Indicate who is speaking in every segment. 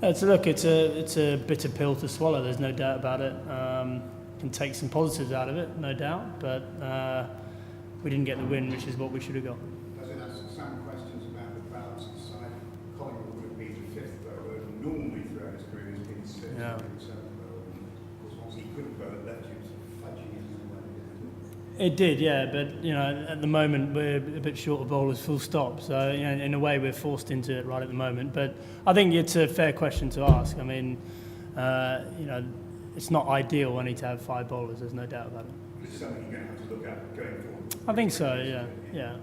Speaker 1: It's a bitter pill to swallow. There's no doubt about it. Can take some positives out of it, no doubt. But we didn't get the win, which is what we should have got.
Speaker 2: Does it ask some questions about the balance of the side? Collingwood would have been the fifth bowler, and normally throughout his career he's been sixth,
Speaker 1: Yeah.
Speaker 2: seventh bowler. Of course, once he couldn't bowl, it left him fudging in the way.
Speaker 1: It did, yeah. But at the moment we're a bit short of bowlers, full stop. So in a way we're forced into it right at the moment. But I think it's a fair question to ask. I mean, it's not ideal only to have 5 bowlers. There's no doubt about it.
Speaker 2: It's something you're going to have to look at going forward.
Speaker 1: I think so, yeah.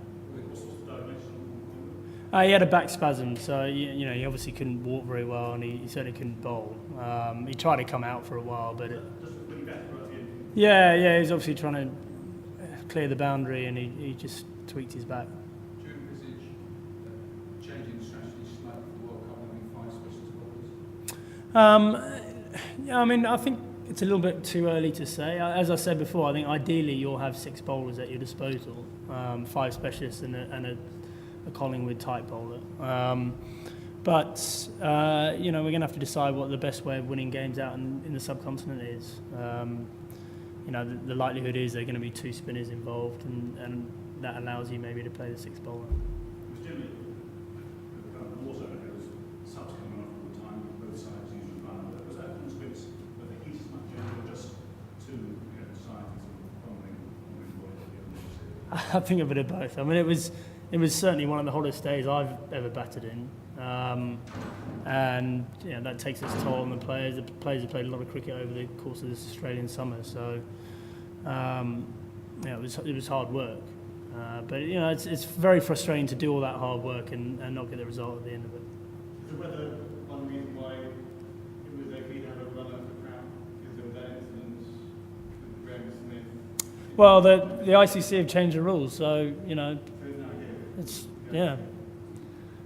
Speaker 1: He had a back spasm, so he obviously couldn't walk very well, and he certainly couldn't bowl. He tried to come out for a while, but yeah, he's obviously trying to clear the boundary, and he just tweaked his back.
Speaker 3: Do you envisage changing the strategy slightly for the World Cup when we 5 specialist bowlers?
Speaker 1: I mean, I think it's a little bit too early to say. As I said before, I think ideally you'll have 6 bowlers at your disposal, 5 specialists and a Collingwood type bowler. But we're going to have to decide what the best way of winning games out in the subcontinent is. The likelihood is there are going to be 2 spinners involved, and that allows you maybe to play the 6th bowler. I think a bit of both. I mean, it was certainly one of the hottest days I've ever batted in, and that takes its toll on the players. The players have played a lot of cricket over the course of this Australian summer, so it was hard work. But it's very frustrating to do all that hard work and not get the result at the end of it.
Speaker 4: Is the weather one reason why it was okay to have a runner for Crown? Because there was that incident with Graham Smith?
Speaker 1: Well, the ICC have changed the rules, so it's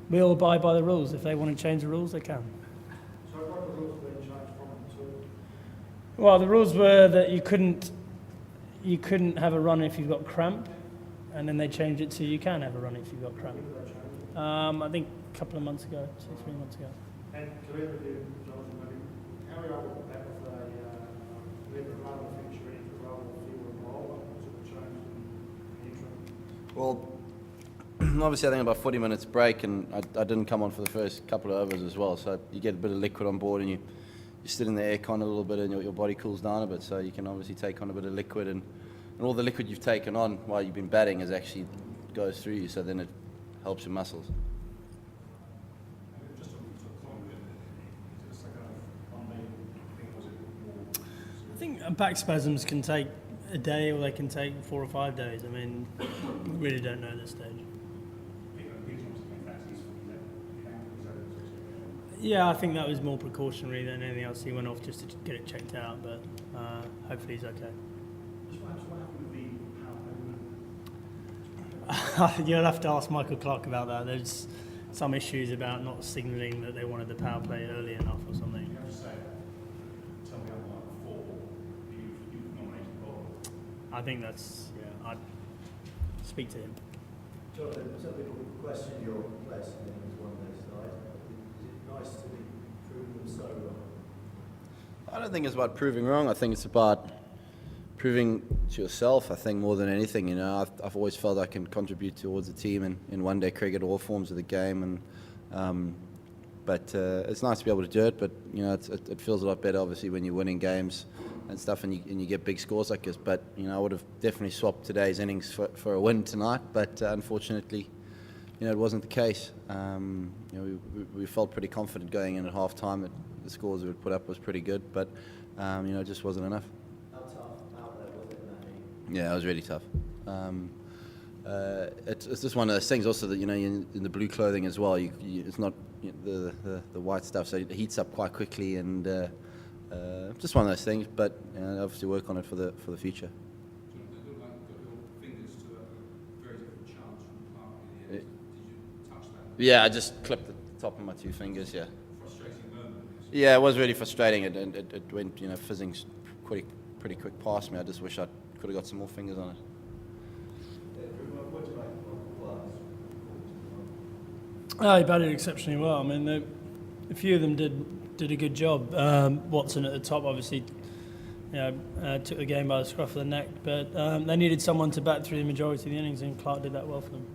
Speaker 1: we all abide by the rules. If they want to change the rules, they can.
Speaker 4: So what were the rules being changed from to?
Speaker 1: Well, the rules were that you couldn't have a run if you've got cramp, and then they changed it to you can have a run if you've got cramp. I think a couple of months ago, 2-3 months ago.
Speaker 4: And career review, Jonathan, how are you able to put that with a rather featuring rather fewer bowler? Was it a change in the interim?
Speaker 5: Well, obviously I think about 40 minutes break, and I didn't come on for the first couple of overs as well, so you get a bit of liquid on board and you sit in the aircon a little bit and your body cools down a bit, so you can obviously take on a bit of liquid, and all the liquid you've taken on while you've been batting is actually goes through you, so then it helps your muscles.
Speaker 1: I think back spasms can take a day, or they can take 4 or 5 days. I mean, we really don't know at this stage. Yeah, I think that was more precautionary than anything else. He went off just to get it checked out, but hopefully he's okay. You'll have to ask Michael Clark about that. There's some issues about not signalling that they wanted the power play early enough or something.
Speaker 3: You have to say, tell me about 4 you've nominated bowler.
Speaker 1: I think that's, I'd speak to him.
Speaker 6: Jonathan, some people question your place in the England one-day side. Is it nice to be proven so wrong?
Speaker 5: I don't think it's about proving wrong. I think it's about proving to yourself, I think, more than anything. I've always felt I can contribute towards the team in one-day cricket, all forms of the game, but it's nice to be able to do it. But it feels a lot better, obviously, when you're winning games and stuff, and you get big scores like this. But I would have definitely swapped today's innings for a win tonight. But unfortunately, it wasn't the case. We felt pretty confident going in at half time that the scores we would put up was pretty good, but it just wasn't enough. Yeah, it was really tough. It's just one of those things also that, in the blue clothing as well, it's not the white stuff, so it heats up quite quickly, and just one of those things, but obviously work on it for the future.
Speaker 3: It looked like you got your fingers to a very different chance from the park in the end. Did you touch that?
Speaker 5: Yeah, I just clipped the top of my 2 fingers, yeah.
Speaker 3: Frustrating moment.
Speaker 5: Yeah, it was really frustrating. It went, fizzing pretty quick past me. I just wish I could have got some more fingers on it.
Speaker 6: What do you make of Clark's performance?
Speaker 1: He batted exceptionally well. I mean, A few of them did a good job. Watson at the top, obviously, took the game by the scruff of the neck, but they needed someone to bat through the majority of the innings, and Clark did that well for them.